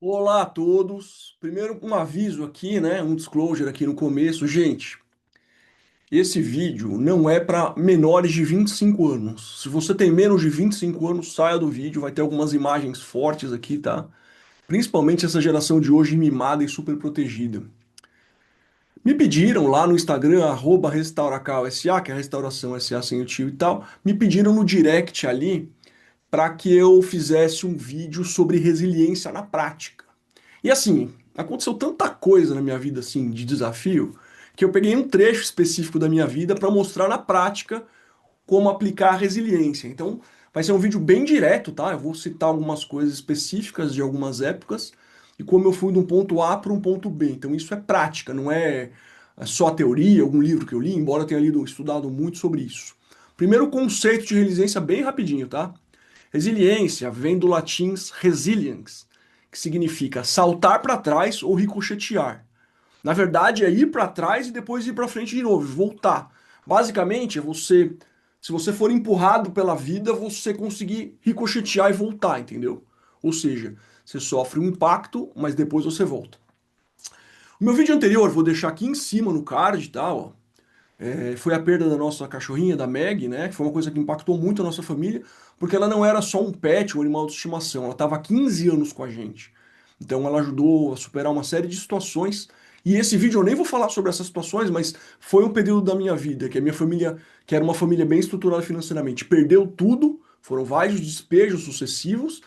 Olá a todos. Primeiro, um aviso aqui, né? Um disclosure aqui no começo. Gente, esse vídeo não é para menores de 25 anos. Se você tem menos de 25 anos, saia do vídeo. Vai ter algumas imagens fortes aqui, tá? Principalmente essa geração de hoje mimada e super protegida. Me pediram lá no Instagram, @restauracal.sa, que é a restauração SA sem o tio e tal. Me pediram no direct ali para que eu fizesse um vídeo sobre resiliência na prática. E assim, aconteceu tanta coisa na minha vida assim de desafio, que eu peguei um trecho específico da minha vida para mostrar na prática como aplicar a resiliência. Então, vai ser um vídeo bem direto, tá? Eu vou citar algumas coisas específicas de algumas épocas e como eu fui de um ponto A para um ponto B. Então, isso é prática, não é só teoria, algum livro que eu li, embora eu tenha estudado muito sobre isso. Primeiro conceito de resiliência bem rapidinho, tá? Resiliência vem do latim resiliens, que significa saltar para trás ou ricochetear. Na verdade, é ir para trás e depois ir para frente de novo, voltar. Basicamente, é você, se você for empurrado pela vida, você conseguir ricochetear e voltar, entendeu? Ou seja, você sofre um impacto, mas depois você volta. O meu vídeo anterior, vou deixar aqui em cima no card, tá? Ó, foi a perda da nossa cachorrinha, da Meg, né? Que foi uma coisa que impactou muito a nossa família, porque ela não era só um pet, um animal de estimação, ela estava há 15 anos com a gente. Então ela ajudou a superar uma série de situações. E esse vídeo eu nem vou falar sobre essas situações, mas foi um período da minha vida que a minha família, que era uma família bem estruturada financeiramente, perdeu tudo, foram vários despejos sucessivos,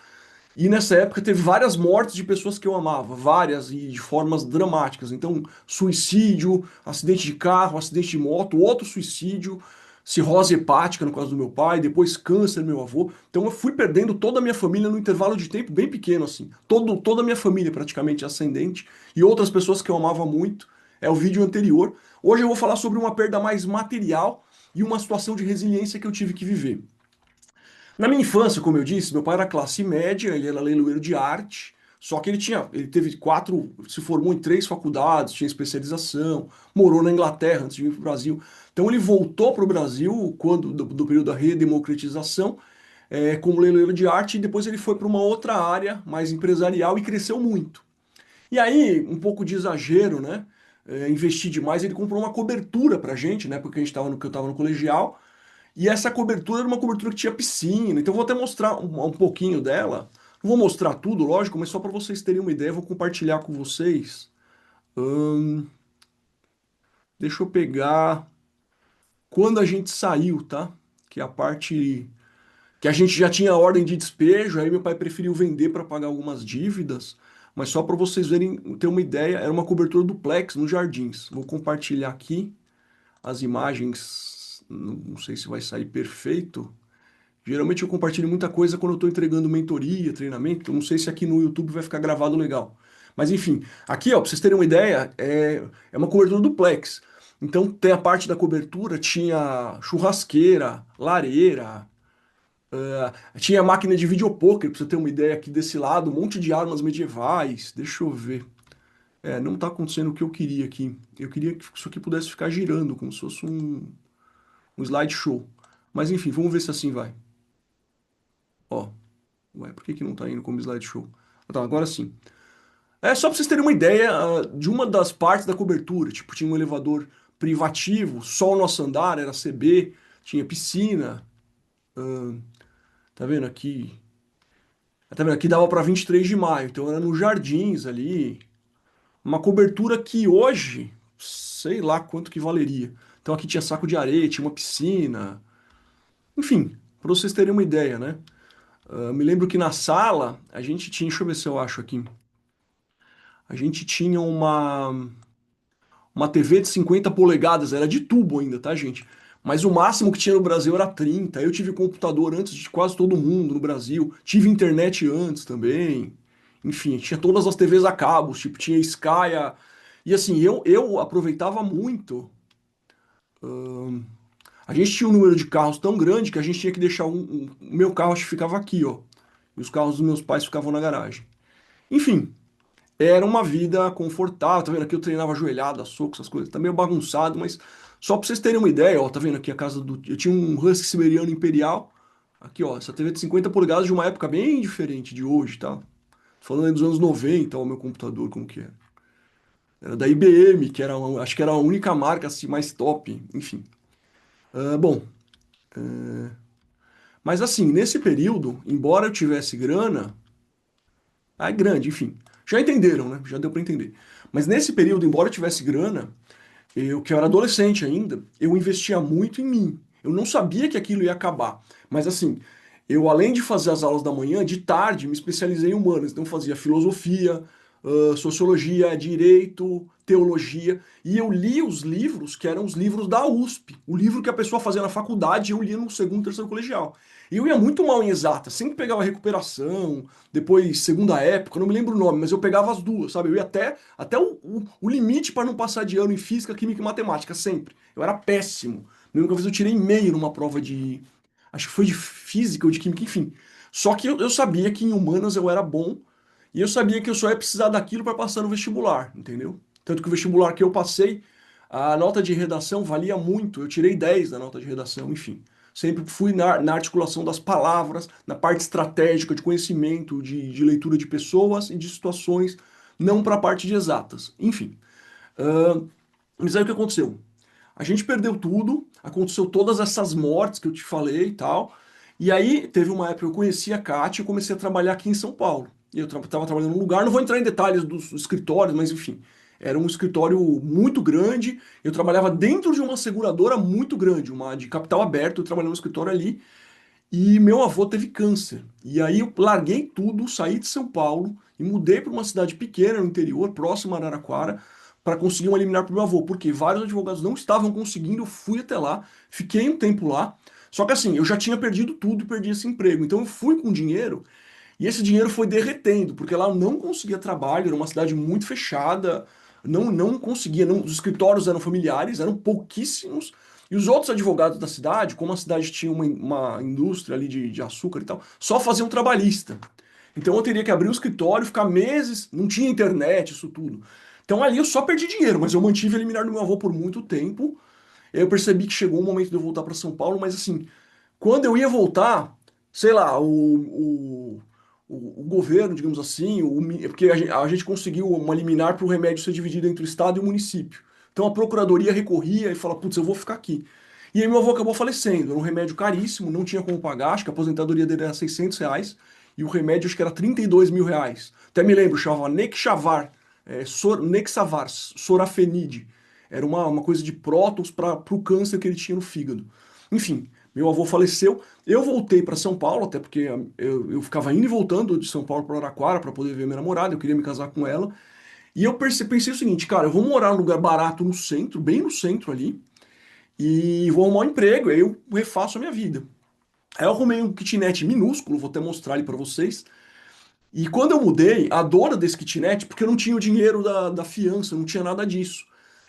e nessa época teve várias mortes de pessoas que eu amava, várias e de formas dramáticas. Então, suicídio, acidente de carro, acidente de moto, outro suicídio, cirrose hepática no caso do meu pai, depois câncer no meu avô. Então, eu fui perdendo toda a minha família num intervalo de tempo bem pequeno, assim. Toda a minha família praticamente ascendente e outras pessoas que eu amava muito. É o vídeo anterior. Hoje eu vou falar sobre uma perda mais material e uma situação de resiliência que eu tive que viver. Na minha infância, como eu disse, meu pai era classe média, ele era leiloeiro de arte, só que ele teve quatro, se formou em três faculdades, tinha especialização, morou na Inglaterra antes de vir para o Brasil. Então ele voltou para o Brasil quando do período da redemocratização, como leiloeiro de arte, e depois ele foi para uma outra área mais empresarial e cresceu muito. E aí, um pouco de exagero, né? Investir demais, ele comprou uma cobertura pra gente, né? Porque que eu estava no colegial. E essa cobertura era uma cobertura que tinha piscina, então eu vou até mostrar um pouquinho dela. Não vou mostrar tudo, lógico, mas só para vocês terem uma ideia, eu vou compartilhar com vocês. Hum, deixa eu pegar quando a gente saiu, tá? Que é a parte que a gente já tinha a ordem de despejo, aí meu pai preferiu vender para pagar algumas dívidas, mas só para vocês verem, ter uma ideia, era uma cobertura duplex nos Jardins. Vou compartilhar aqui as imagens, não sei se vai sair perfeito. Geralmente eu compartilho muita coisa quando eu estou entregando mentoria, treinamento. Eu não sei se aqui no YouTube vai ficar gravado legal. Mas enfim, aqui ó, para vocês terem uma ideia, é uma cobertura duplex. Então tem a parte da cobertura, tinha churrasqueira, lareira, tinha máquina de videopoker, para você ter uma ideia aqui desse lado, um monte de armas medievais. Deixa eu ver. Não está acontecendo o que eu queria aqui. Eu queria que isso aqui pudesse ficar girando, como se fosse um slideshow. Mas enfim, vamos ver se assim vai. Ó. Ué, por que que não tá indo como slideshow? Ah, tá, agora sim. É só pra vocês terem uma ideia de uma das partes da cobertura. Tipo, tinha um elevador privativo, só o nosso andar era CB, tinha piscina. ahn, tá vendo aqui? Tá vendo? Aqui dava pra 23 de maio, então era nos jardins ali. Uma cobertura que hoje, sei lá quanto que valeria. Então aqui tinha saco de areia, tinha uma piscina. Enfim, pra vocês terem uma ideia, né? Me lembro que na sala a gente tinha, deixa eu ver se eu acho aqui. A gente tinha uma TV de 50 polegadas, era de tubo ainda, tá, gente? Mas o máximo que tinha no Brasil era 30. Eu tive computador antes de quase todo mundo no Brasil. Tive internet antes também. Enfim, tinha todas as TVs a cabos, tipo, tinha Sky. E assim, eu aproveitava muito. A gente tinha um número de carros tão grande que a gente tinha que deixar o meu carro acho que ficava aqui, ó. E os carros dos meus pais ficavam na garagem. Enfim, era uma vida confortável, tá vendo? Aqui eu treinava ajoelhada, soco, essas coisas. Tá meio bagunçado, mas só pra vocês terem uma ideia, ó, tá vendo aqui a casa do. Eu tinha um Husky Siberiano Imperial. Aqui, ó, essa TV de 50 polegadas de uma época bem diferente de hoje, tá? falando aí dos anos 90, o meu computador, como que era? Era da IBM, que era, acho que era a única marca assim, mais top, enfim. Bom, mas assim, nesse período, embora eu tivesse grana, grande, enfim, já entenderam, né? Já deu pra entender. Mas nesse período, embora eu tivesse grana, que eu era adolescente ainda, eu investia muito em mim. Eu não sabia que aquilo ia acabar. Mas assim, eu além de fazer as aulas da manhã, de tarde me especializei em humanas. Então fazia filosofia, sociologia, direito, teologia. E eu li os livros que eram os livros da USP. O livro que a pessoa fazia na faculdade, eu lia no segundo, terceiro colegial. E eu ia muito mal em exata, sempre pegava recuperação, depois segunda época, não me lembro o nome, mas eu pegava as duas, sabe? Eu ia até o limite para não passar de ano em física, química e matemática, sempre. Eu era péssimo. Lembro que uma vez eu tirei meio numa prova de. Acho que foi de física ou de química, enfim. Só que eu sabia que em humanas eu era bom e eu sabia que eu só ia precisar daquilo para passar no vestibular, entendeu? Tanto que o vestibular que eu passei, a nota de redação valia muito. Eu tirei 10 na nota de redação, enfim. Sempre fui na articulação das palavras, na parte estratégica de conhecimento, de leitura de pessoas e de situações, não para a parte de exatas. Enfim. Ahn, mas aí o que aconteceu? A gente perdeu tudo, aconteceu todas essas mortes que eu te falei e tal. E aí teve uma época que eu conheci a Kátia e comecei a trabalhar aqui em São Paulo. E eu estava trabalhando num lugar, não vou entrar em detalhes dos escritórios, mas enfim, era um escritório muito grande. Eu trabalhava dentro de uma seguradora muito grande, uma de capital aberto, eu trabalhava no escritório ali. E meu avô teve câncer. E aí eu larguei tudo, saí de São Paulo e mudei para uma cidade pequena no interior, próximo a Araraquara, para conseguir um liminar para meu avô, porque vários advogados não estavam conseguindo. Eu fui até lá, fiquei um tempo lá. Só que assim, eu já tinha perdido tudo e perdi esse emprego. Então eu fui com dinheiro e esse dinheiro foi derretendo, porque lá eu não conseguia trabalho, era uma cidade muito fechada, não conseguia, os escritórios eram familiares, eram pouquíssimos, e os outros advogados da cidade, como a cidade tinha uma indústria ali de açúcar e tal, só faziam trabalhista. Então eu teria que abrir um escritório, ficar meses, não tinha internet, isso tudo. Então ali eu só perdi dinheiro, mas eu mantive a liminar do meu avô por muito tempo. Eu percebi que chegou o momento de eu voltar para São Paulo, mas assim, quando eu ia voltar, sei lá, o governo, digamos assim, porque a gente conseguiu uma liminar para o remédio ser dividido entre o estado e o município. Então a procuradoria recorria e falava, putz, eu vou ficar aqui. E aí meu avô acabou falecendo, era um remédio caríssimo, não tinha como pagar, acho que a aposentadoria dele era R$ 600, e o remédio acho que era R$ 32 mil. Até me lembro, chamava Nexavar, Nexavar, sorafenib. Era uma coisa de prótons para o câncer que ele tinha no fígado. Enfim, meu avô faleceu. Eu voltei para São Paulo, até porque eu ficava indo e voltando de São Paulo para Araraquara para poder ver minha namorada, eu queria me casar com ela. E eu pensei o seguinte, cara, eu vou morar num lugar barato no centro, bem no centro ali, e vou arrumar um emprego, aí eu refaço a minha vida. Aí eu arrumei um kitnet minúsculo, vou até mostrar ele para vocês. E quando eu mudei, a dona desse kitnet, porque eu não tinha o dinheiro da fiança, não tinha nada disso.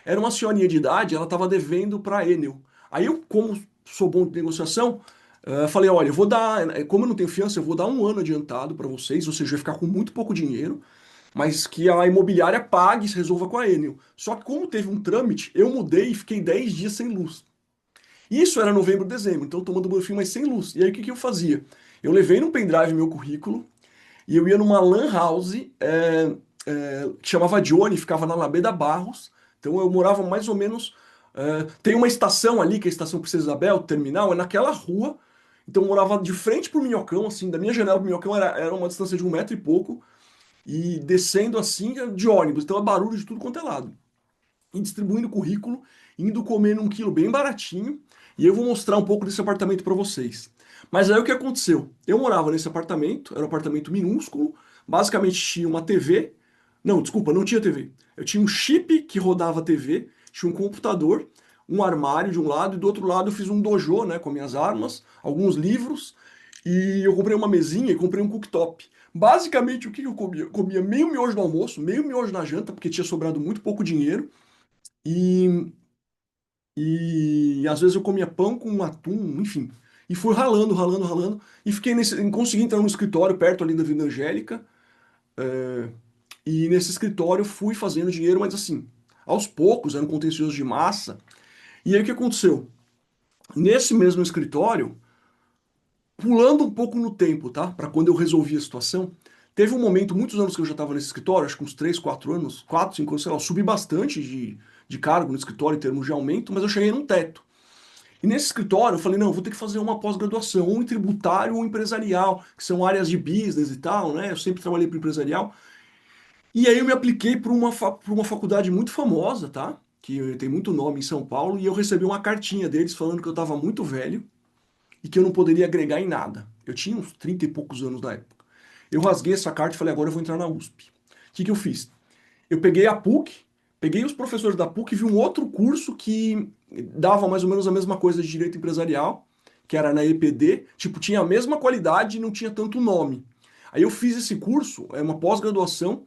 Era uma senhorinha de idade, ela estava devendo para a Enel. Aí eu, como sou bom de negociação, falei, olha, eu vou dar, como eu não tenho fiança, eu vou dar um ano adiantado para vocês, ou seja, vai ficar com muito pouco dinheiro, mas que a imobiliária pague e se resolva com a Enel. Só que como teve um trâmite, eu mudei e fiquei 10 dias sem luz. Isso era novembro, dezembro, então tomando banho frio, mas sem luz. E aí o que que eu fazia? Eu levei no pendrive meu currículo, e eu ia numa lan house que chamava Johnny, ficava na Alameda Barros. Então eu morava mais ou menos. Tem uma estação ali, que é a estação Princesa Isabel, terminal, é naquela rua. Então eu morava de frente pro Minhocão, assim, da minha janela pro Minhocão era uma distância de 1 metro e pouco. E descendo assim de ônibus, então é barulho de tudo quanto é lado. E distribuindo currículo, indo comer num quilo bem baratinho. E eu vou mostrar um pouco desse apartamento para vocês. Mas aí o que aconteceu? Eu morava nesse apartamento, era um apartamento minúsculo, basicamente tinha uma TV. Não, desculpa, não tinha TV. Eu tinha um chip que rodava a TV, tinha um computador, um armário de um lado, e do outro lado eu fiz um dojo, né, com minhas armas, alguns livros, e eu comprei uma mesinha e comprei um cooktop. Basicamente, o que eu comia? Eu comia meio miojo no almoço, meio miojo na janta, porque tinha sobrado muito pouco dinheiro, e, e às vezes eu comia pão com atum, enfim. E fui ralando, ralando, ralando. E consegui entrar num escritório perto ali da Vila Angélica. E nesse escritório fui fazendo dinheiro, mas assim, aos poucos, era um contencioso de massa. E aí o que aconteceu? Nesse mesmo escritório, pulando um pouco no tempo, tá? Para quando eu resolvi a situação, Teve um momento, muitos anos que eu já estava nesse escritório, acho que uns 3, 4 anos, 4, 5 anos, sei lá, eu subi bastante de cargo no escritório em termos de aumento, mas eu cheguei num teto. E nesse escritório eu falei, não, eu vou ter que fazer uma pós-graduação, ou em tributário ou empresarial, que são áreas de business e tal, né? Eu sempre trabalhei para empresarial. E aí eu me apliquei para pra uma faculdade muito famosa, tá? Que tem muito nome em São Paulo, e eu recebi uma cartinha deles falando que eu estava muito velho e que eu não poderia agregar em nada. Eu tinha uns 30 e poucos anos na época. Eu rasguei essa carta e falei, agora eu vou entrar na USP. O que que eu fiz? Eu peguei a PUC, peguei os professores da PUC e vi um outro curso que dava mais ou menos a mesma coisa de direito empresarial, que era na EPD, tipo, tinha a mesma qualidade e não tinha tanto nome. Aí eu fiz esse curso, é uma pós-graduação,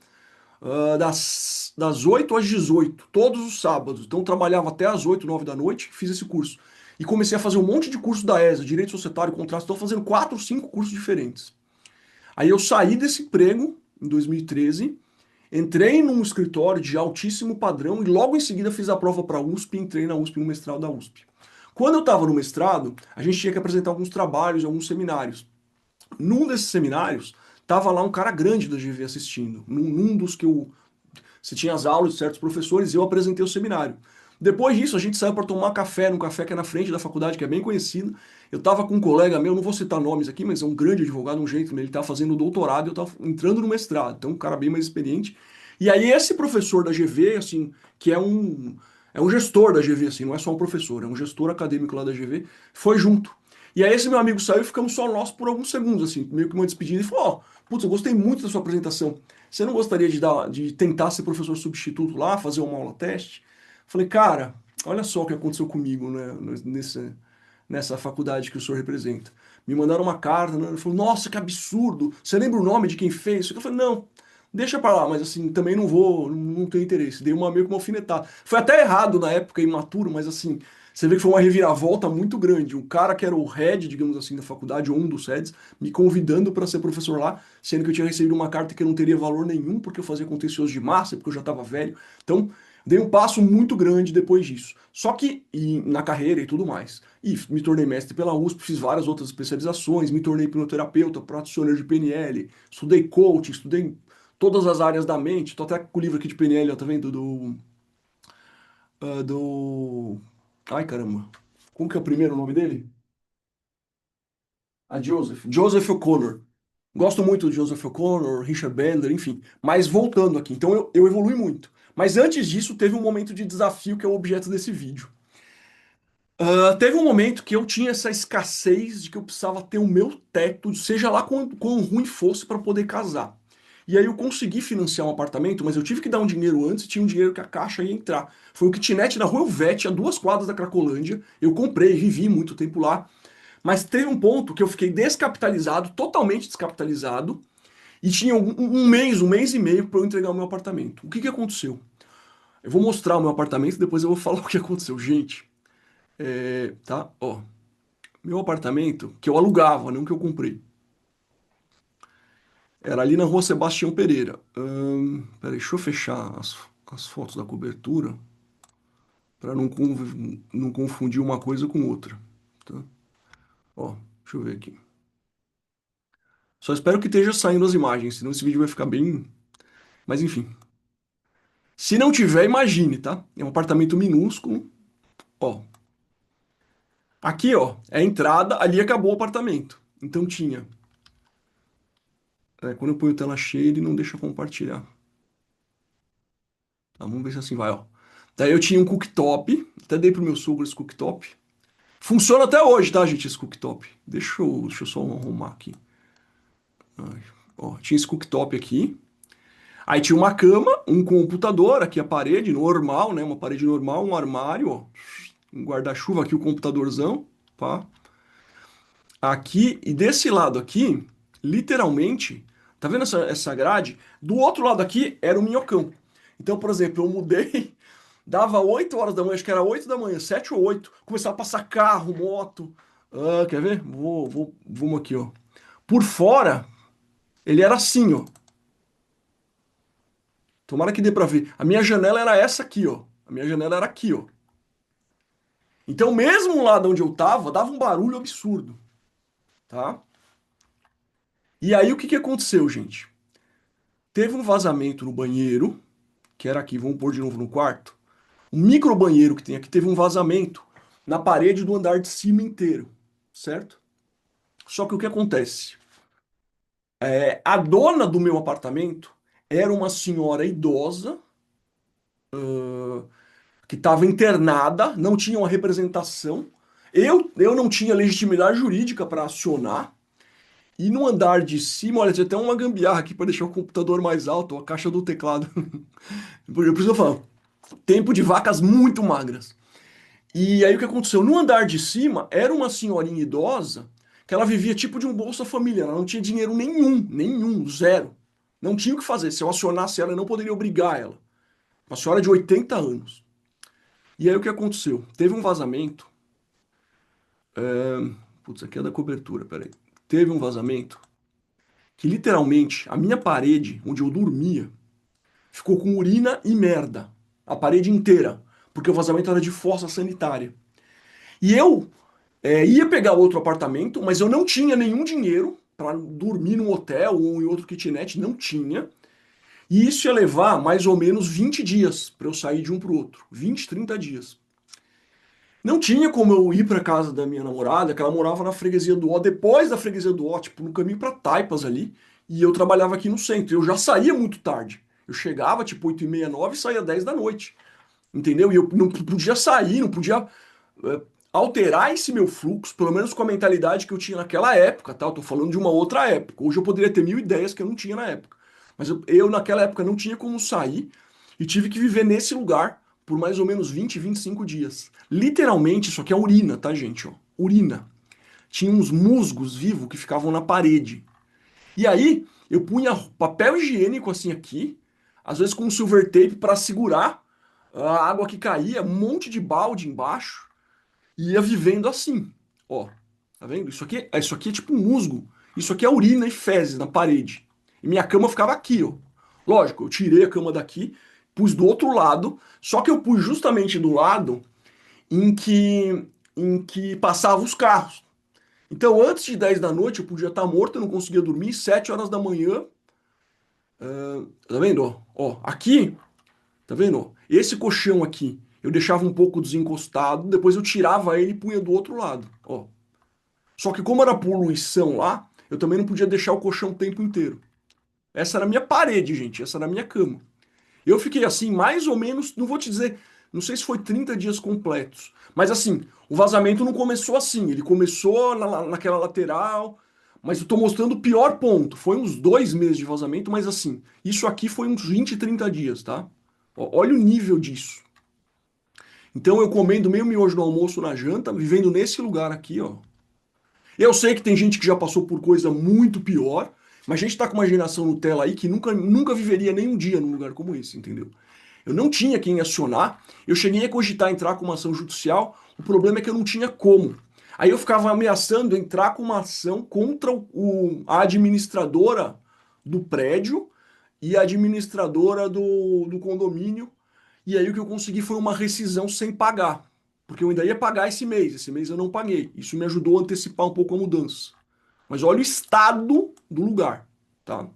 das 8 às 18, todos os sábados. Então eu trabalhava até às 8, 9 da noite, fiz esse curso. E comecei a fazer um monte de curso da ESA, Direito Societário, Contrato, estou fazendo 4, 5 cursos diferentes. Aí eu saí desse emprego em 2013, entrei num escritório de altíssimo padrão e logo em seguida fiz a prova para a USP e entrei na USP, no mestrado da USP. Quando eu estava no mestrado, a gente tinha que apresentar alguns trabalhos, alguns seminários. Num desses seminários, tava lá um cara grande da GV assistindo. Num dos que eu. Você tinha as aulas de certos professores e eu apresentei o seminário. Depois disso, a gente saiu para tomar café num café que é na frente da faculdade, que é bem conhecido. Eu tava com um colega meu, não vou citar nomes aqui, mas é um grande advogado, um jeito, ele tá fazendo doutorado e eu tava entrando no mestrado. Então, um cara bem mais experiente. E aí, esse professor da GV, assim, que é um gestor da GV, assim, não é só um professor, é um gestor acadêmico lá da GV, foi junto. E aí esse meu amigo saiu e ficamos só nós por alguns segundos, assim, meio que uma despedida. Ele falou, ó, putz, eu gostei muito da sua apresentação. Você não gostaria de tentar ser professor substituto lá, fazer uma aula teste? Falei, cara, olha só o que aconteceu comigo, né, nessa faculdade que o senhor representa. Me mandaram uma carta, né? Ele falou, nossa, que absurdo! Você lembra o nome de quem fez isso? Eu falei, não, deixa pra lá, mas assim, também não vou, não tenho interesse. Dei uma meio que uma alfinetada. Foi até errado na época, imaturo, mas assim, você vê que foi uma reviravolta muito grande. O cara que era o head, digamos assim, da faculdade, ou um dos heads, me convidando para ser professor lá, sendo que eu tinha recebido uma carta que não teria valor nenhum, porque eu fazia contencioso de massa, porque eu já estava velho. Então, dei um passo muito grande depois disso. Só que, e na carreira e tudo mais. E me tornei mestre pela USP, fiz várias outras especializações, me tornei hipnoterapeuta, pratitioner de PNL, estudei coaching, estudei todas as áreas da mente. Tô até com o livro aqui de PNL, ó, tá vendo? Do. Ai, caramba. Como que é o primeiro nome dele? A Joseph. Joseph O'Connor. Gosto muito de Joseph O'Connor, Richard Bandler, enfim. Mas voltando aqui, então eu evolui muito. Mas antes disso, teve um momento de desafio que é o objeto desse vídeo. Teve um momento que eu tinha essa escassez de que eu precisava ter o meu teto, seja lá quão ruim fosse, para poder casar. E aí eu consegui financiar um apartamento, mas eu tive que dar um dinheiro antes e tinha um dinheiro que a Caixa ia entrar. Foi um kitnet na Rua Elvete, a 2 quadras da Cracolândia. Eu comprei, vivi muito tempo lá. Mas teve um ponto que eu fiquei descapitalizado, totalmente descapitalizado, e tinha um mês e meio para eu entregar o meu apartamento. O que que aconteceu? Eu vou mostrar o meu apartamento e depois eu vou falar o que aconteceu. Gente, tá? Ó, meu apartamento, que eu alugava, não que eu comprei, era ali na Rua Sebastião Pereira. Peraí, deixa eu fechar as fotos da cobertura para não confundir uma coisa com outra, tá? Ó, deixa eu ver aqui. Só espero que esteja saindo as imagens, senão esse vídeo vai ficar bem. Mas enfim. Se não tiver, imagine, tá? É um apartamento minúsculo. Ó, aqui, ó, é a entrada, ali acabou o apartamento. Então tinha. Quando eu ponho tela cheia, ele não deixa compartilhar. Tá, vamos ver se assim vai, ó. Daí eu tinha um cooktop, até dei pro meu sogro esse cooktop. Funciona até hoje, tá, gente, esse cooktop. Deixa eu só arrumar aqui. Ai, ó, tinha esse cooktop aqui. Aí tinha uma cama, um computador, aqui a parede normal, né? Uma parede normal, um armário, ó. Um guarda-chuva aqui, o computadorzão, pá. Aqui, e desse lado aqui, literalmente, tá vendo essa grade? Do outro lado aqui era o minhocão. Então, por exemplo, eu mudei, dava 8 horas da manhã, acho que era 8 da manhã, 7 ou 8, começava a passar carro, moto. Quer ver? Vamos aqui, ó. Por fora, ele era assim, ó. Tomara que dê pra ver. A minha janela era essa aqui, ó. A minha janela era aqui, ó. Então, mesmo lá de onde eu tava, dava um barulho absurdo, tá? E aí, o que que aconteceu, gente? Teve um vazamento no banheiro, que era aqui, vamos pôr de novo no quarto. Um micro banheiro que tem aqui teve um vazamento na parede do andar de cima inteiro, certo? Só que o que acontece? A dona do meu apartamento era uma senhora idosa, que estava internada, não tinha uma representação. Eu não tinha legitimidade jurídica para acionar. E no andar de cima, olha, tinha até uma gambiarra aqui para deixar o computador mais alto, a caixa do teclado. Por isso que eu falo, tempo de vacas muito magras. E aí o que aconteceu? No andar de cima, era uma senhorinha idosa que ela vivia tipo de um Bolsa Família. Ela não tinha dinheiro nenhum, zero. Não tinha o que fazer. Se eu acionasse ela, eu não poderia obrigar ela. Uma senhora de 80 anos. E aí o que aconteceu? Teve um vazamento. Putz, aqui é da cobertura, peraí. Teve um vazamento que literalmente a minha parede, onde eu dormia, ficou com urina e merda. A parede inteira. Porque o vazamento era de fossa sanitária. E eu ia pegar outro apartamento, mas eu não tinha nenhum dinheiro para dormir num hotel ou em outro kitnet, não tinha. E isso ia levar mais ou menos 20 dias para eu sair de um para o outro. 20, 30 dias. Não tinha como eu ir para casa da minha namorada, que ela morava na freguesia do Ó, depois da freguesia do Ó, tipo, no caminho para Taipas ali, e eu trabalhava aqui no centro. Eu já saía muito tarde. Eu chegava tipo 8h30, 9 e saía 10 da noite. Entendeu? E eu não podia sair, não podia é, alterar esse meu fluxo, pelo menos com a mentalidade que eu tinha naquela época, tá? Eu tô falando de uma outra época. Hoje eu poderia ter mil ideias que eu não tinha na época. Mas eu naquela época não tinha como sair e tive que viver nesse lugar por mais ou menos 20, 25 dias. Literalmente, isso aqui é urina, tá, gente? Ó, urina. Tinha uns musgos vivos que ficavam na parede. E aí, eu punha papel higiênico assim aqui, às vezes com silver tape para segurar a água que caía, um monte de balde embaixo, e ia vivendo assim. Ó, tá vendo? Isso aqui é tipo um musgo. Isso aqui é urina e fezes na parede. E minha cama ficava aqui, ó. Lógico, eu tirei a cama daqui, pus do outro lado, só que eu pus justamente do lado em que em que passavam os carros. Então, antes de 10 da noite, eu podia estar morto, eu não conseguia dormir. 7 horas da manhã, tá vendo? Ó, aqui, tá vendo? Ó? Esse colchão aqui, eu deixava um pouco desencostado, depois eu tirava ele e punha do outro lado, ó. Só que como era poluição lá, eu também não podia deixar o colchão o tempo inteiro. Essa era a minha parede, gente, essa era a minha cama. Eu fiquei assim, mais ou menos, não vou te dizer, não sei se foi 30 dias completos, mas assim, o vazamento não começou assim, ele começou naquela lateral, mas eu tô mostrando o pior ponto. Foi uns 2 meses de vazamento, mas assim, isso aqui foi uns 20, 30 dias, tá? Olha o nível disso. Então eu comendo meio miojo no almoço, na janta, vivendo nesse lugar aqui, ó. Eu sei que tem gente que já passou por coisa muito pior, mas a gente tá com uma geração Nutella aí que nunca viveria nem um dia num lugar como esse, entendeu? Eu não tinha quem acionar, eu cheguei a cogitar entrar com uma ação judicial, o problema é que eu não tinha como. Aí eu ficava ameaçando entrar com uma ação contra a administradora do prédio e a administradora do condomínio, e aí o que eu consegui foi uma rescisão sem pagar, porque eu ainda ia pagar esse mês eu não paguei. Isso me ajudou a antecipar um pouco a mudança. Mas olha o estado do lugar, tá?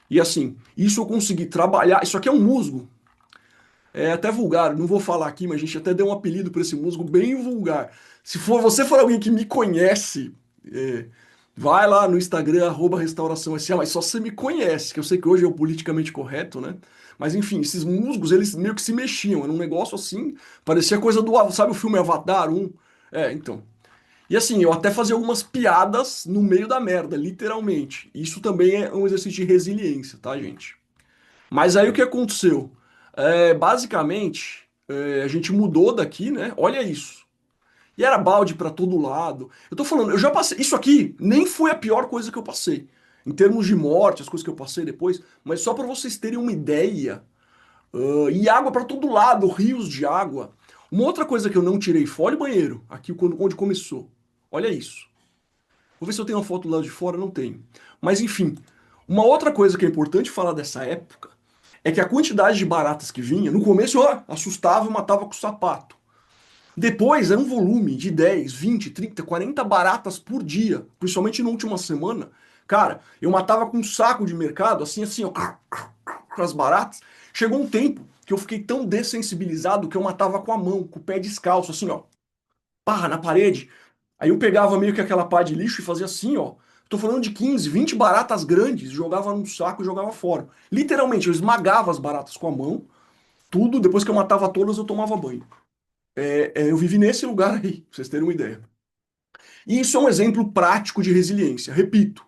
E assim, isso eu consegui trabalhar, isso aqui é um musgo, é até vulgar, não vou falar aqui, mas a gente até deu um apelido para esse musgo bem vulgar. Se for você for alguém que me conhece, é, vai lá no Instagram, @restauraçãosa, mas só você me conhece, que eu sei que hoje é o politicamente correto, né? Mas enfim, esses musgos, eles meio que se mexiam, era um negócio assim, parecia coisa do, sabe o filme Avatar 1? Então. E assim, eu até fazia algumas piadas no meio da merda, literalmente. Isso também é um exercício de resiliência, tá, gente? Mas aí o que aconteceu? Basicamente, a gente mudou daqui, né? Olha isso. E era balde pra todo lado. Eu tô falando, eu já passei. Isso aqui nem foi a pior coisa que eu passei. Em termos de morte, as coisas que eu passei depois, mas só pra vocês terem uma ideia. E água pra todo lado, rios de água. Uma outra coisa que eu não tirei fora, o banheiro, aqui onde começou. Olha isso. Vou ver se eu tenho uma foto lá de fora, não tenho. Mas enfim, uma outra coisa que é importante falar dessa época é que a quantidade de baratas que vinha, no começo, ó, assustava e matava com o sapato. Depois era um volume de 10, 20, 30, 40 baratas por dia, principalmente na última semana, Cara, eu matava com um saco de mercado, assim, ó, com as baratas. Chegou um tempo que eu fiquei tão dessensibilizado que eu matava com a mão, com o pé descalço, assim, ó, pá, na parede. Aí eu pegava meio que aquela pá de lixo e fazia assim, ó. Tô falando de 15, 20 baratas grandes, jogava num saco e jogava fora. Literalmente, eu esmagava as baratas com a mão, tudo, depois que eu matava todas, eu tomava banho. Eu vivi nesse lugar aí, pra vocês terem uma ideia. E isso é um exemplo prático de resiliência. Repito,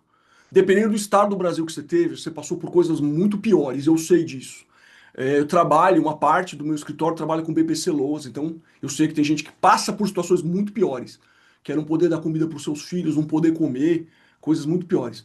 dependendo do estado do Brasil que você teve, você passou por coisas muito piores, eu sei disso. Eu trabalho, uma parte do meu escritório trabalha com BPC Loas, então eu sei que tem gente que passa por situações muito piores, que é não poder dar comida para os seus filhos, não poder comer, coisas muito piores.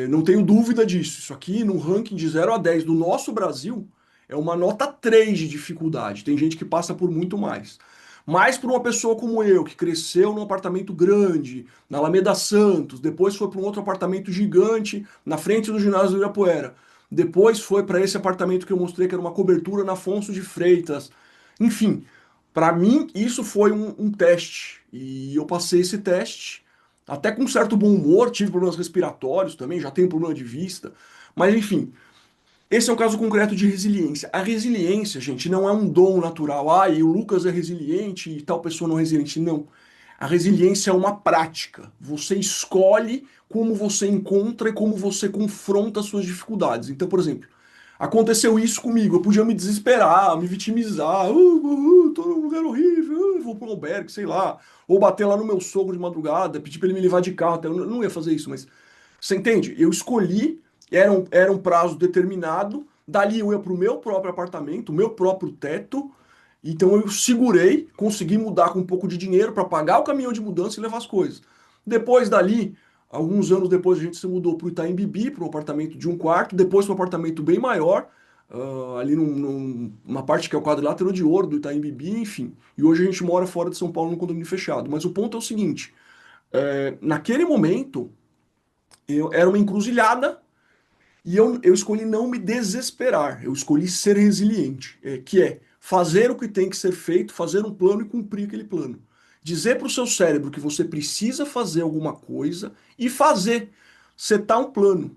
Não tenho dúvida disso. Isso aqui, no ranking de 0 a 10 do nosso Brasil, é uma nota 3 de dificuldade. Tem gente que passa por muito mais. Mas para uma pessoa como eu, que cresceu num apartamento grande, na Alameda Santos, depois foi para um outro apartamento gigante na frente do ginásio do Ibirapuera, depois foi para esse apartamento que eu mostrei que era uma cobertura na Afonso de Freitas. Enfim, para mim isso foi um teste e eu passei esse teste até com certo bom humor, tive problemas respiratórios também, já tenho problema de vista, mas enfim, esse é um caso concreto de resiliência. A resiliência, gente, não é um dom natural. Ah, e o Lucas é resiliente e tal pessoa não é resiliente. Não. A resiliência é uma prática. Você escolhe como você encontra e como você confronta as suas dificuldades. Então, por exemplo, aconteceu isso comigo. Eu podia me desesperar, me vitimizar. Tô num lugar horrível, vou para um albergue, sei lá. Ou bater lá no meu sogro de madrugada, pedir para ele me levar de carro. Até eu não ia fazer isso, mas você entende? Eu escolhi, era um prazo determinado, dali eu ia para o meu próprio apartamento, o meu próprio teto, então eu segurei, consegui mudar com um pouco de dinheiro para pagar o caminhão de mudança e levar as coisas. Depois dali, alguns anos depois, a gente se mudou para o Itaim Bibi, para um apartamento de um quarto, depois para um apartamento bem maior, ali numa parte que é o quadrilátero de ouro do Itaim Bibi, enfim. E hoje a gente mora fora de São Paulo num condomínio fechado. Mas o ponto é o seguinte, naquele momento, era uma encruzilhada e eu escolhi não me desesperar, eu escolhi ser resiliente, que é fazer o que tem que ser feito, fazer um plano e cumprir aquele plano. Dizer para o seu cérebro que você precisa fazer alguma coisa e fazer, setar um plano.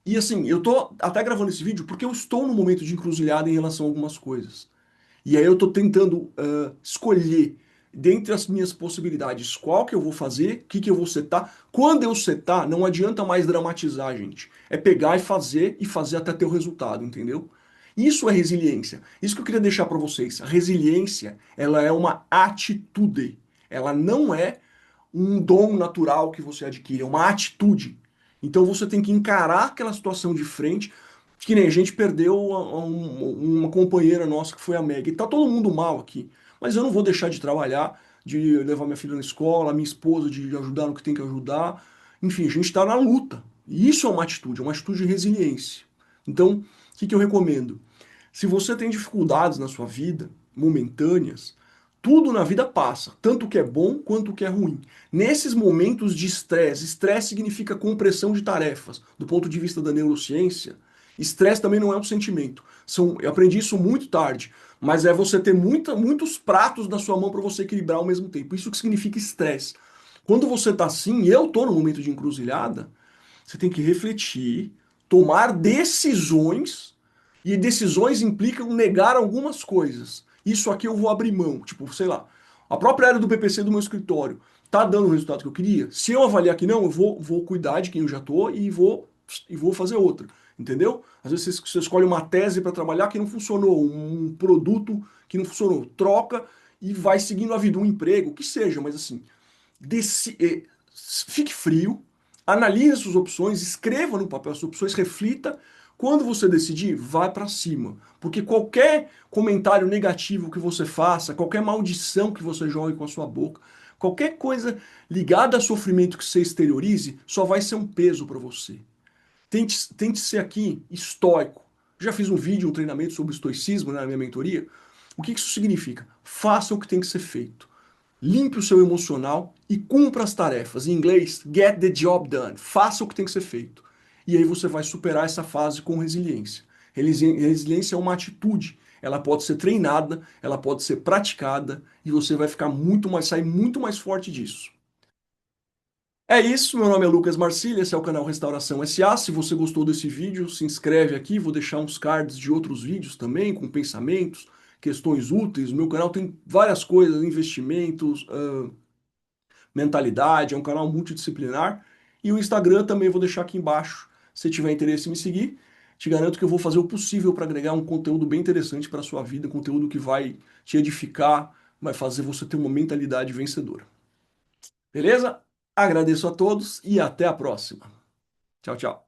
E assim, eu tô até gravando esse vídeo porque eu estou num momento de encruzilhada em relação a algumas coisas. E aí eu estou tentando escolher dentre as minhas possibilidades qual que eu vou fazer, o que que eu vou setar. Quando eu setar, não adianta mais dramatizar, gente. É pegar e fazer até ter o resultado, entendeu? Isso é resiliência. Isso que eu queria deixar para vocês. A resiliência, ela é uma atitude. Ela não é um dom natural que você adquire, é uma atitude. Então você tem que encarar aquela situação de frente, que nem a gente perdeu uma companheira nossa que foi a Meg. E tá todo mundo mal aqui, mas eu não vou deixar de trabalhar, de levar minha filha na escola, minha esposa de ajudar no que tem que ajudar. Enfim, a gente está na luta. E isso é uma atitude de resiliência. Então, o que que eu recomendo? Se você tem dificuldades na sua vida, momentâneas, tudo na vida passa, tanto o que é bom quanto o que é ruim. Nesses momentos de estresse, estresse significa compressão de tarefas. Do ponto de vista da neurociência, estresse também não é um sentimento. Eu aprendi isso muito tarde, mas é você ter muitos pratos na sua mão para você equilibrar ao mesmo tempo. Isso que significa estresse. Quando você está assim, eu estou no momento de encruzilhada, você tem que refletir, tomar decisões, e decisões implicam negar algumas coisas. Isso aqui eu vou abrir mão. Tipo, sei lá, a própria área do PPC do meu escritório tá dando o resultado que eu queria. Se eu avaliar que não, eu vou cuidar de quem eu já tô e vou fazer outra. Entendeu? Às vezes você escolhe uma tese para trabalhar que não funcionou, um produto que não funcionou, troca e vai seguindo a vida, um emprego, o que seja, mas assim, fique frio, analise suas opções, escreva no papel as suas opções, reflita. Quando você decidir, vá para cima. Porque qualquer comentário negativo que você faça, qualquer maldição que você jogue com a sua boca, qualquer coisa ligada a sofrimento que você exteriorize, só vai ser um peso para você. Tente ser aqui estoico. Já fiz um vídeo, um treinamento sobre estoicismo, né, na minha mentoria. O que isso significa? Faça o que tem que ser feito. Limpe o seu emocional e cumpra as tarefas. Em inglês, get the job done. Faça o que tem que ser feito. E aí você vai superar essa fase com resiliência. Resiliência é uma atitude. Ela pode ser treinada, ela pode ser praticada e você vai ficar sair muito mais forte disso. É isso, meu nome é Lucas Marcília, esse é o canal Restauração SA. Se você gostou desse vídeo, se inscreve aqui, vou deixar uns cards de outros vídeos também, com pensamentos, questões úteis. O meu canal tem várias coisas, investimentos, mentalidade, é um canal multidisciplinar. E o Instagram também vou deixar aqui embaixo, se tiver interesse em me seguir. Te garanto que eu vou fazer o possível para agregar um conteúdo bem interessante para a sua vida, conteúdo que vai te edificar, vai fazer você ter uma mentalidade vencedora. Beleza? Agradeço a todos e até a próxima. Tchau, tchau.